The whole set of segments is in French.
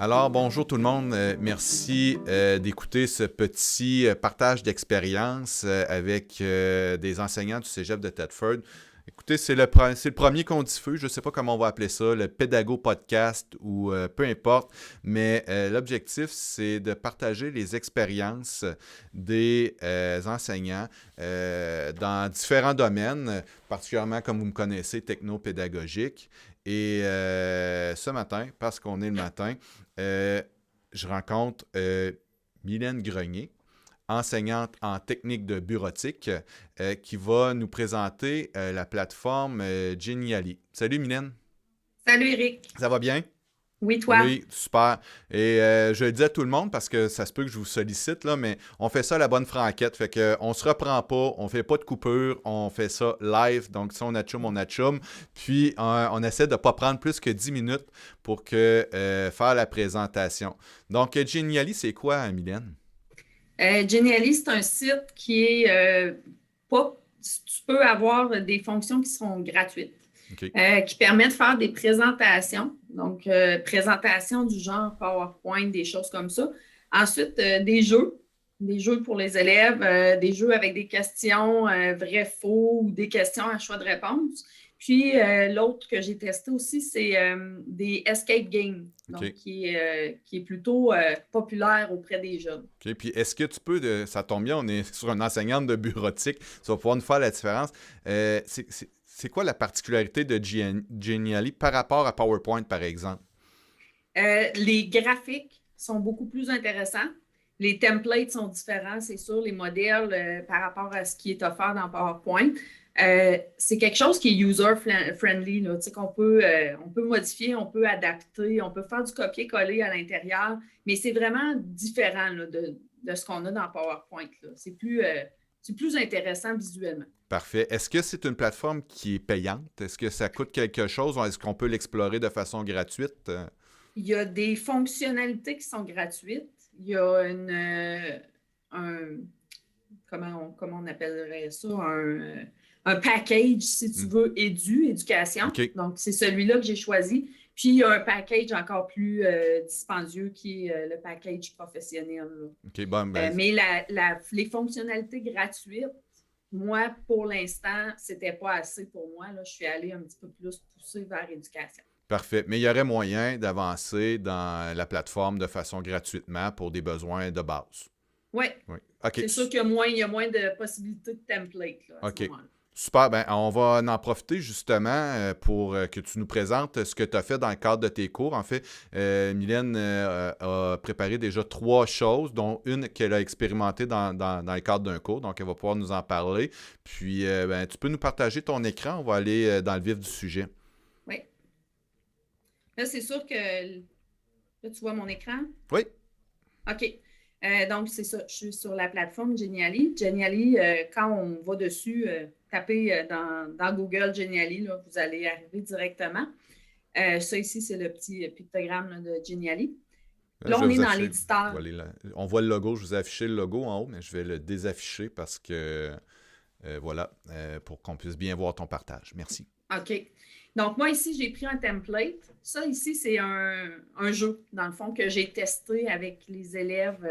Alors, bonjour tout le monde. Merci d'écouter ce petit partage d'expérience avec des enseignants du Cégep de Thetford. Écoutez, c'est le premier qu'on diffuse. Je ne sais pas comment on va appeler ça, le Pédago Podcast ou peu importe. Mais l'objectif, c'est de partager les expériences des enseignants dans différents domaines, particulièrement, comme vous me connaissez, techno-pédagogique. Et ce matin, parce qu'on est le matin, euh, je rencontre Mylène Grenier, enseignante en technique de bureautique, qui va nous présenter la plateforme Geniali. Salut Mylène, Salut Eric. ça va bien? Oui, toi. Oui, super. Et je le dis à tout le monde parce que ça se peut que je vous sollicite, là, mais on fait ça à la bonne franquette. Fait que on se reprend pas, on fait pas de coupure, on fait ça live. Donc, si on a chum, on a chum. Puis, on essaie de ne pas prendre plus que 10 minutes pour faire la présentation. Donc, Geniali, c'est quoi, Mylène? Genially, c'est un site qui est pas. Tu peux avoir des fonctions qui sont gratuites, OK. qui permettent de faire des présentations. Donc, présentations du genre PowerPoint, des choses comme ça. Ensuite, des jeux pour les élèves, des jeux avec des questions vrai-faux ou des questions à choix de réponse. Puis, l'autre que j'ai testé aussi, c'est des escape games, donc OK. qui est plutôt populaire auprès des jeunes. OK. Puis, est-ce que tu peux, ça tombe bien, on est sur une enseignante de bureautique, ça va pouvoir nous faire la différence. C'est quoi la particularité de Geniali par rapport à PowerPoint, par exemple? Les graphiques sont beaucoup plus intéressants. Les templates sont différents, c'est sûr, les modèles par rapport à ce qui est offert dans PowerPoint. C'est quelque chose qui est user-friendly, là, on peut modifier, on peut adapter, on peut faire du copier-coller à l'intérieur, mais c'est vraiment différent là, de ce qu'on a dans PowerPoint. C'est plus intéressant visuellement. Parfait. Est-ce que c'est une plateforme qui est payante? Est-ce que ça coûte quelque chose ou est-ce qu'on peut l'explorer de façon gratuite? Il y a des fonctionnalités qui sont gratuites. Il y a un, comment on appellerait ça, un package, si tu Hmm. veux, éducation. OK. Donc, c'est celui-là que j'ai choisi. Puis, il y a un package encore plus dispendieux qui est le package professionnel. OK. Bon, ben, Mais les fonctionnalités gratuites, moi, pour l'instant, c'était pas assez pour moi. Là. Je suis allée un petit peu plus pousser vers l'éducation. parfait. Mais il y aurait moyen d'avancer dans la plateforme de façon gratuitement pour des besoins de base. Oui, Oui. OK. c'est sûr il y a moins de possibilités de template là, à ce OK. moment-là. Super. Ben, on va en profiter justement pour que tu nous présentes ce que tu as fait dans le cadre de tes cours. En fait, Mylène a préparé déjà 3 choses, dont une qu'elle a expérimentée dans le cadre d'un cours. Donc, elle va pouvoir nous en parler. Puis, ben, tu peux nous partager ton écran. On va aller dans le vif du sujet. Oui. Là, c'est sûr que là, tu vois mon écran. Oui. OK. Donc, c'est ça. Je suis sur la plateforme Geniali. Geniali, quand on va dessus, taper dans Google Geniali, là, vous allez arriver directement. Ça ici, c'est le petit pictogramme là, de Geniali. Là, Là, je vais on est vous dans afficher. Je vais l'éditeur. aller on voit le logo. Je vous ai affiché le logo en haut, mais je vais le désafficher parce que, voilà, pour qu'on puisse bien voir ton partage. Merci. OK. Donc, moi, ici, j'ai pris un template. Ça, ici, c'est un jeu, dans le fond, que j'ai testé avec les élèves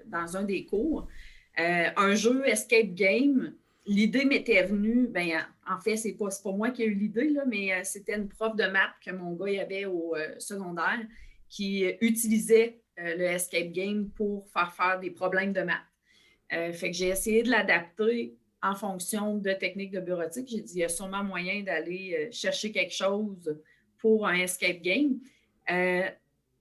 dans un des cours. Un jeu escape game. L'idée m'était venue, ben, en fait, c'est pas moi qui ai eu l'idée, là, mais c'était une prof de maths que mon gars y avait au secondaire qui utilisait le escape game pour faire des problèmes de maths. Fait que j'ai essayé de l'adapter en fonction de techniques de bureautique. J'ai dit, il y a sûrement moyen d'aller chercher quelque chose pour un escape game. Euh,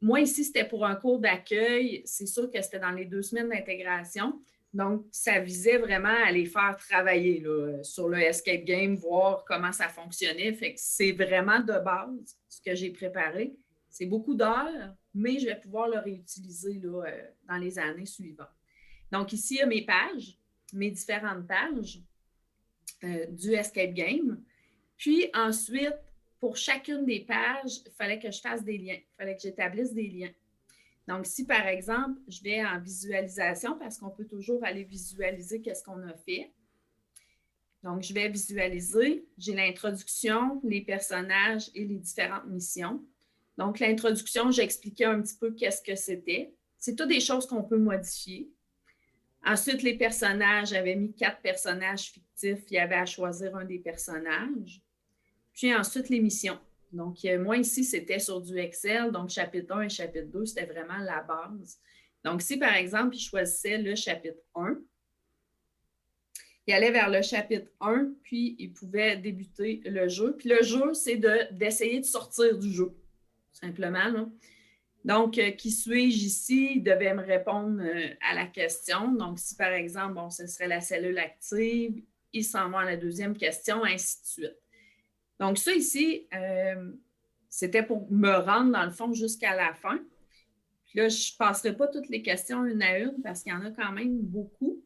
Moi, ici, c'était pour un cours d'accueil. C'est sûr que c'était dans les 2 semaines d'intégration. Donc, ça visait vraiment à les faire travailler là, sur le escape game, voir comment ça fonctionnait. Fait que c'est vraiment de base ce que j'ai préparé. C'est beaucoup d'heures, mais je vais pouvoir le réutiliser là, dans les années suivantes. Donc, ici, il y a mes pages, mes différentes pages du Escape Game. Puis ensuite, pour chacune des pages, il fallait que je fasse des liens. Il fallait que j'établisse des liens. Donc, si par exemple, je vais en visualisation, parce qu'on peut toujours aller visualiser qu'est-ce qu'on a fait. Donc, je vais visualiser. J'ai l'introduction, les personnages et les différentes missions. Donc, l'introduction, j'expliquais un petit peu qu'est-ce que c'était. C'est toutes des choses qu'on peut modifier. Ensuite, les personnages, j'avais mis 4 personnages fictifs. Il y avait à choisir un des personnages. Puis ensuite, les missions. Donc, moi, ici, c'était sur du Excel. Donc, chapitre 1 et chapitre 2, c'était vraiment la base. Donc, si, par exemple, il choisissait le chapitre 1, il allait vers le chapitre 1, puis il pouvait débuter le jeu. Puis le jeu, c'est d'essayer de sortir du jeu, simplement. Là. Donc, qui suis-je ici? Il devait me répondre à la question. Donc, si par exemple, bon, ce serait la cellule active, il s'en va à la deuxième question, ainsi de suite. Donc, ça ici, c'était pour me rendre, dans le fond, jusqu'à la fin. Puis là, je ne passerai pas toutes les questions une à une parce qu'il y en a quand même beaucoup.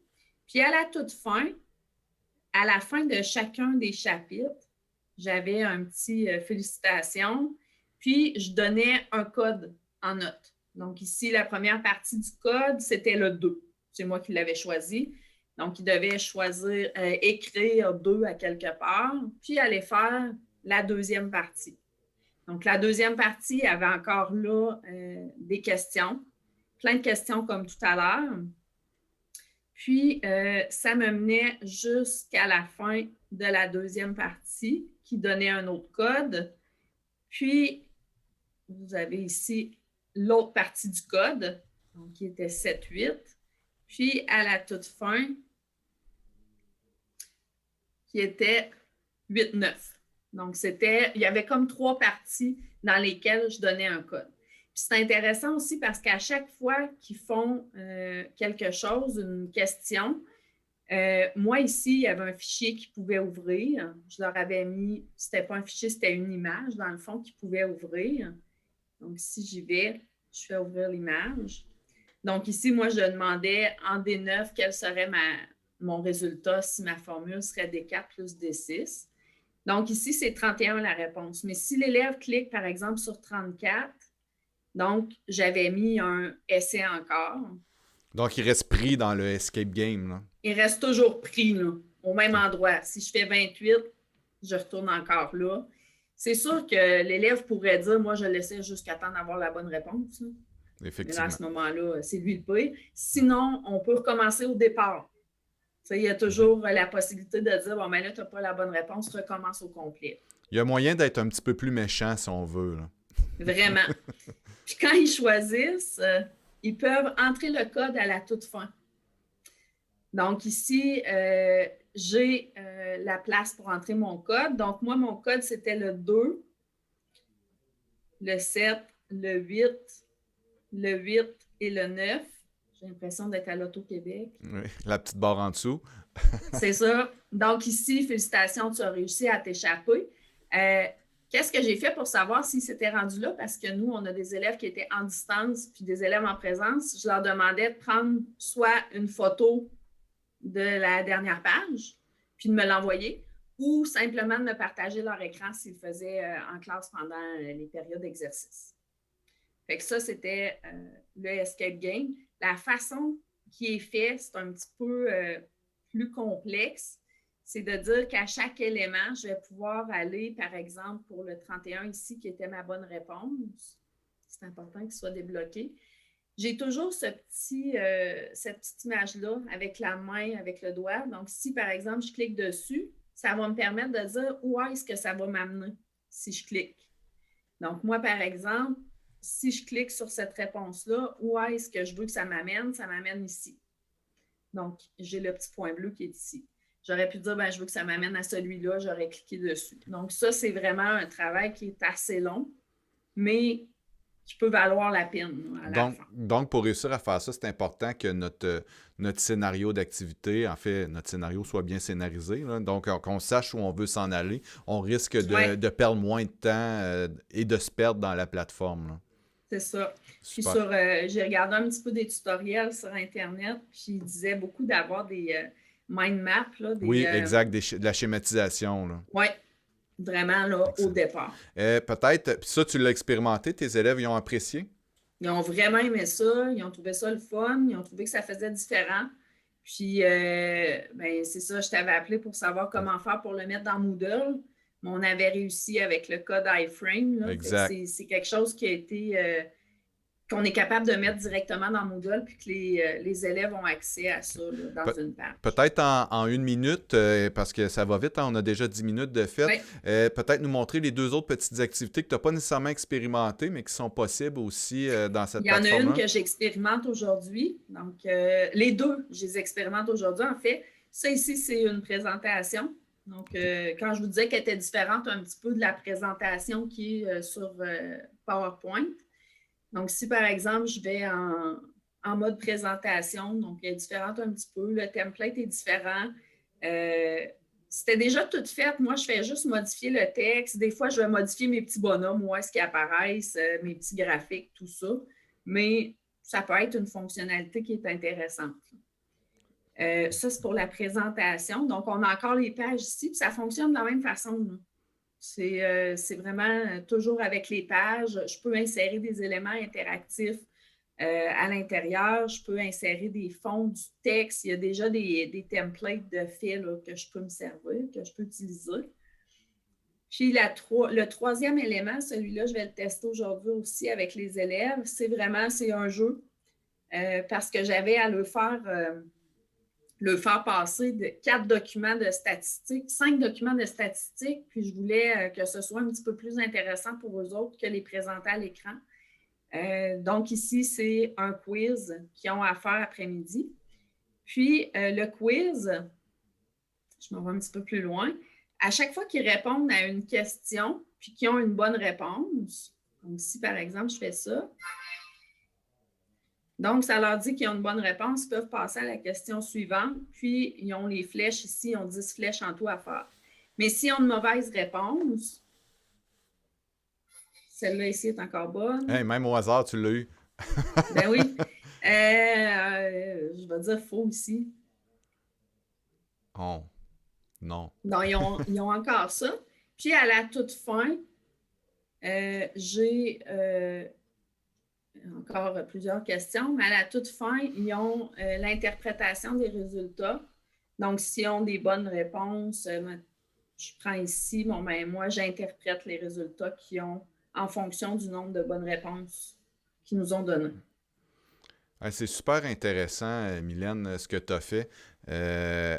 Puis à la toute fin, à la fin de chacun des chapitres, j'avais un petit félicitations, puis je donnais un code en note. Donc ici, la première partie du code, c'était le 2. C'est moi qui l'avais choisi. Donc, il devait choisir, écrire 2 à quelque part, puis aller faire la deuxième partie. Donc, la deuxième partie avait encore là des questions, plein de questions comme tout à l'heure. Puis, ça me menait jusqu'à la fin de la deuxième partie qui donnait un autre code. Puis, vous avez ici l'autre partie du code, donc qui était 7-8. Puis, à la toute fin, qui était 8-9. Donc, il y avait comme 3 parties dans lesquelles je donnais un code. Puis c'est intéressant aussi parce qu'à chaque fois qu'ils font quelque chose, une question, moi ici, il y avait un fichier qu'ils pouvaient ouvrir. Je leur avais mis, c'était pas un fichier, c'était une image, dans le fond, qu'ils pouvaient ouvrir. Donc, si j'y vais, je fais ouvrir l'image. Donc, ici, moi, je demandais en D9 quel serait mon résultat si ma formule serait D4 plus D6. Donc, ici, c'est 31 la réponse. Mais si l'élève clique, par exemple, sur 34, donc, j'avais mis un essai encore. Donc, il reste pris dans le escape game. Là. Il reste toujours pris là, au même endroit. Si je fais 28, je retourne encore là. C'est sûr que l'élève pourrait dire, moi, je laissais jusqu'à temps d'avoir la bonne réponse. Là. Effectivement. Mais là, à ce moment-là, c'est lui le pire. Sinon, on peut recommencer au départ. Il y a toujours la possibilité de dire, bon, ben là, tu n'as pas la bonne réponse, recommence au complet. Il y a moyen d'être un petit peu plus méchant si on veut. Là. Vraiment. Puis quand ils choisissent, ils peuvent entrer le code à la toute fin. Donc ici, j'ai la place pour entrer mon code. Donc moi, mon code, c'était le 2, le 7, le 8, le 8 et le 9. J'ai l'impression d'être à l'Auto-Québec. Oui, la petite barre en dessous. C'est ça. Donc ici, félicitations, tu as réussi à t'échapper. Qu'est-ce que j'ai fait pour savoir s'ils s'étaient rendus là? Parce que nous, on a des élèves qui étaient en distance puis des élèves en présence. Je leur demandais de prendre soit une photo de la dernière page, puis de me l'envoyer, ou simplement de me partager leur écran s'ils le faisaient en classe pendant les périodes d'exercice. Fait que ça, c'était le escape game. La façon qui est faite, c'est un petit peu plus complexe. C'est de dire qu'à chaque élément, je vais pouvoir aller, par exemple, pour le 31 ici, qui était ma bonne réponse. C'est important qu'il soit débloqué. J'ai toujours cette petite image-là avec la main, avec le doigt. Donc, si, par exemple, je clique dessus, ça va me permettre de dire où est-ce que ça va m'amener si je clique. Donc, moi, par exemple, si je clique sur cette réponse-là, où est-ce que je veux que ça m'amène? Ça m'amène ici. Donc, j'ai le petit point bleu qui est ici. J'aurais pu dire, ben, je veux que ça m'amène à celui-là, j'aurais cliqué dessus. Donc, ça, c'est vraiment un travail qui est assez long, mais qui peut valoir la peine à la fin. Donc, pour réussir à faire ça, c'est important que notre scénario d'activité, en fait, notre scénario soit bien scénarisé. Là. Donc, qu'on sache où on veut s'en aller. On risque de perdre moins de temps et de se perdre dans la plateforme. Là. C'est ça. Puis j'ai regardé un petit peu des tutoriels sur Internet, puis ils disaient beaucoup d'avoir des mind maps. Là, oui, exact, de la schématisation. Oui, vraiment là, au départ. Peut-être, puis ça, tu l'as expérimenté, tes élèves, ils ont apprécié? Ils ont vraiment aimé ça, ils ont trouvé ça le fun, ils ont trouvé que ça faisait différent. Puis, ben, c'est ça, je t'avais appelé pour savoir comment faire pour le mettre dans Moodle. mais on avait réussi avec le code iframe. Là. Exact. C'est quelque chose qui a été qu'on est capable de mettre directement dans Moodle puis que les élèves ont accès à ça là, dans une page. Peut-être en 1 minute, parce que ça va vite, hein, on a déjà 10 minutes de fait. Oui. Peut-être nous montrer les 2 autres petites activités que tu n'as pas nécessairement expérimentées, mais qui sont possibles aussi dans cette plateforme-là. Il y en a une que j'expérimente aujourd'hui. Donc, les deux, je les expérimente aujourd'hui. En fait, ça ici, c'est une présentation. Donc, quand je vous disais qu'elle était différente un petit peu de la présentation qui est sur PowerPoint. Donc, si par exemple, je vais en mode présentation, donc elle est différente un petit peu, le template est différent. C'était déjà tout fait. Moi, je fais juste modifier le texte. Des fois, je vais modifier mes petits bonhommes, où est-ce qu'ils apparaissent, mes petits graphiques, tout ça. Mais ça peut être une fonctionnalité qui est intéressante. Ça, c'est pour la présentation. Donc, on a encore les pages ici, puis ça fonctionne de la même façon. C'est vraiment toujours avec les pages. Je peux insérer des éléments interactifs à l'intérieur. Je peux insérer des fonds du texte. Il y a déjà des templates de fait là, que je peux me servir, que je peux utiliser. Puis le troisième élément, celui-là, je vais le tester aujourd'hui aussi avec les élèves. C'est un jeu parce que j'avais à le faire passer 4 documents de statistiques, 5 documents de statistiques, puis je voulais que ce soit un petit peu plus intéressant pour eux autres que les présenter à l'écran. Donc ici, c'est un quiz qu'ils ont à faire après-midi. Puis le quiz, je m'en vais un petit peu plus loin, à chaque fois qu'ils répondent à une question, puis qu'ils ont une bonne réponse, donc ici par exemple, je fais ça, donc, ça leur dit qu'ils ont une bonne réponse, ils peuvent passer à la question suivante, puis ils ont les flèches ici, ils ont 10 flèches en tout à faire. Mais s'ils ont une mauvaise réponse, celle-là ici est encore bonne. Hey, même au hasard, tu l'as eu. Ben oui. Je vais dire faux ici. Oh, non. Non, ils ont encore ça. Puis à la toute fin, j'ai encore plusieurs questions, mais à la toute fin, ils ont l'interprétation des résultats. Donc, s'ils ont des bonnes réponses, je prends ici, moi, j'interprète les résultats qu'ils ont en fonction du nombre de bonnes réponses qu'ils nous ont données. C'est super intéressant, Mylène, ce que tu as fait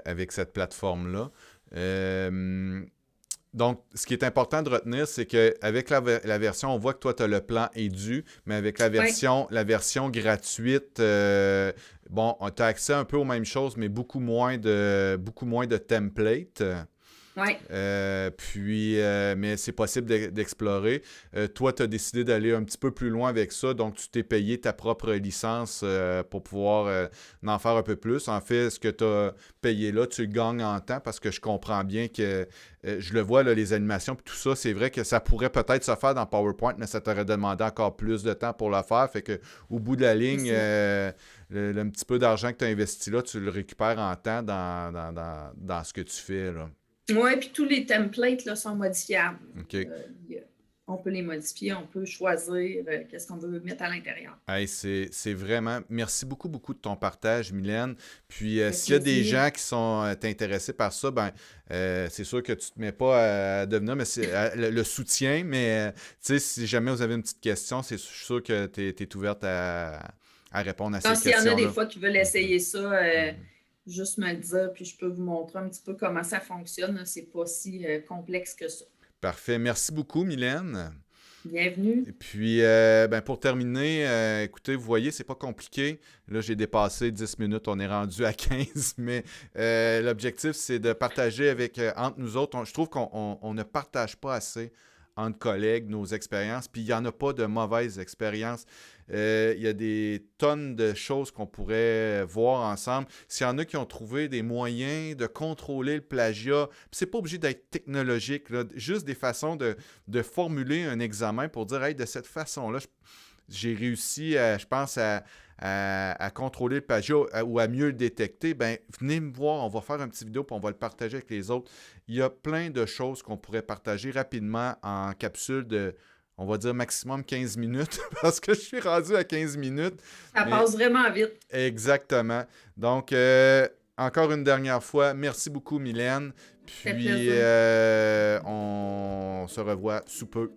avec cette plateforme-là. Donc, ce qui est important de retenir, c'est qu'avec la version, on voit que toi, tu as le plan édu, mais avec la version gratuite, bon, tu as accès un peu aux mêmes choses, mais beaucoup moins de templates. Oui. Mais c'est possible d'explorer. Toi, tu as décidé d'aller un petit peu plus loin avec ça, donc tu t'es payé ta propre licence pour pouvoir en faire un peu plus. En fait, ce que tu as payé là, tu le gagnes en temps parce que je comprends bien que je le vois, là, les animations et tout ça, c'est vrai que ça pourrait peut-être se faire dans PowerPoint, mais ça t'aurait demandé encore plus de temps pour le faire. Fait que au bout de la ligne, le petit peu d'argent que tu as investi là, tu le récupères en temps dans ce que tu fais, là. Oui, puis tous les templates là, sont modifiables. OK. On peut les modifier, on peut choisir qu'est-ce qu'on veut mettre à l'intérieur. Hey, c'est vraiment... Merci beaucoup, beaucoup de ton partage, Mylène. Puis, s'il y a des gens qui sont intéressés par ça, ben c'est sûr que tu ne te mets pas à devenir mais le soutien, mais si jamais vous avez une petite question, je suis sûr que tu es ouverte à répondre à ces questions-là. S'il y en a des fois qui veulent essayer ça, juste me le dire, puis je peux vous montrer un petit peu comment ça fonctionne. C'est pas si complexe que ça. Parfait. Merci beaucoup, Mylène. Bienvenue. Et puis, pour terminer, écoutez, vous voyez, c'est pas compliqué. Là, j'ai dépassé 10 minutes, on est rendu à 15, mais l'objectif, c'est de partager entre nous autres. Je trouve qu'on ne partage pas assez entre collègues nos expériences, puis il n'y en a pas de mauvaises expériences. Il y a des tonnes de choses qu'on pourrait voir ensemble. S'il y en a qui ont trouvé des moyens de contrôler le plagiat, c'est pas obligé d'être technologique, là, juste des façons de formuler un examen pour dire, hey, de cette façon-là, j'ai réussi, je pense, à contrôler le plagiat ou à mieux le détecter, venez me voir, on va faire une petite vidéo puis on va le partager avec les autres. Il y a plein de choses qu'on pourrait partager rapidement en capsule de, on va dire maximum 15 minutes parce que je suis rendu à 15 minutes. Ça passe vraiment vite. Exactement. Donc, encore une dernière fois, merci beaucoup, Mylène. Ça fait Puis, plaisir. on se revoit sous peu.